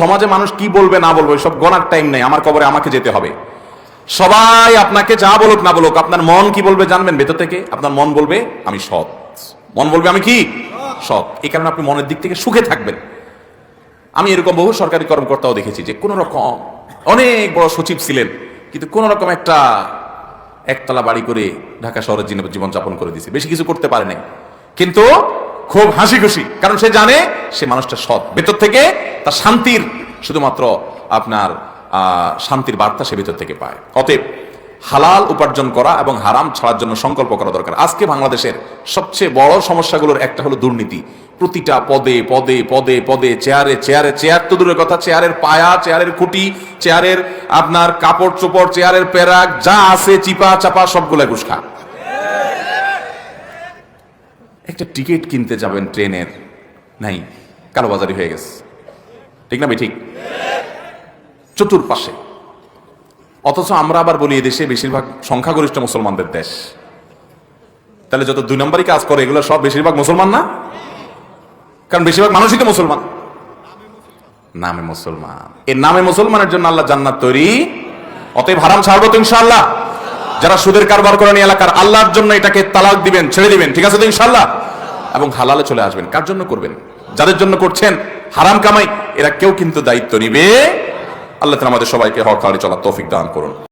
সমাজে মানুষ কি বলবে না বলবে সব গণার টাইম নেই, আমার কবরে আমাকে যেতে হবে। সবাই আপনাকে যা বলুক না বলুক, আপনার মন কি বলবে জানবেন? ভেতর থেকে আপনার মন বলবে আমি সৎ, মন বলবে আমি কি সৎ। এই কারণে আপনি মনের দিক থেকে সুখে থাকবেন। আমি এরকম বহু সরকারি কর্মকর্তাও দেখেছি যে কোন রকম অনেক বড় সচিব ছিলেন, কিন্তু কোন রকম একটা একতলা বাড়ি করে ঢাকা শহরের জীবন যাপন করে দিয়েছে, বেশি কিছু করতে পারে নাই, কিন্তু খুব হাসি খুশি, কারণ সে জানে সে মানুষটা সৎ, ভেতর থেকে তার শান্তির শুধুমাত্র আপনার শান্তির বার্তা সে ভেতর থেকে পায়। অতএব হালাল উপার্জন করা এবং হারাম ছাড়ার জন্য সংকল্প করা দরকার। আজকে বাংলাদেশের সবচেয়ে বড় সমস্যাগুলোর একটা হলো দুর্নীতি। প্রতিটা পদে পদে পদে পদে চেয়ারে চেয়ারে, চেয়ার তো দূরের কথা, চেয়ারের পায়া, চেয়ারের খুঁটি, চেয়ারের আপনার কাপড় চোপড়, চেয়ারের পেরাক যা আছে চিপা চাপা সবগুলো ঘুষ খা। একটা টিকিট কিনতে যাবেন ট্রেনের, নাই, কালোবাজারি হয়ে গেছে, ঠিক না ভাই? ঠিক, চতুর্পাশে। অথচ আমরা আবার বলি দেশে বেশিরভাগ সংখ্যাগরিষ্ঠ মুসলমানদের দেশ, তাহলে যত দুই নম্বরই কাজ করে এগুলো সব বেশিরভাগ মুসলমান না? কারণ বেশিরভাগ মানুষই তো মুসলমান, নামে মুসলমান। এর নামে মুসলমানের জন্য আল্লাহ জান্নাত তৈরি। অতএব হারাম ছাড়বো তো ইনশাআল্লাহ। যারা সুদের কারবার করেন এলাকার, আল্লাহর জন্য এটাকে তালাক দিবেন, ছেড়ে দিবেন, ঠিক আছে তো ইনশাআল্লাহ? এবং হালালে চলে আসবেন। কার জন্য করবেন? যাদের জন্য করছেন হারাম কামাই, এরা কেউ কিন্তু দায়িত্ব নিবে। আল্লাহ তাআলা আমাদের সবাইকে হক হালালে চলার তৌফিক দান করুন।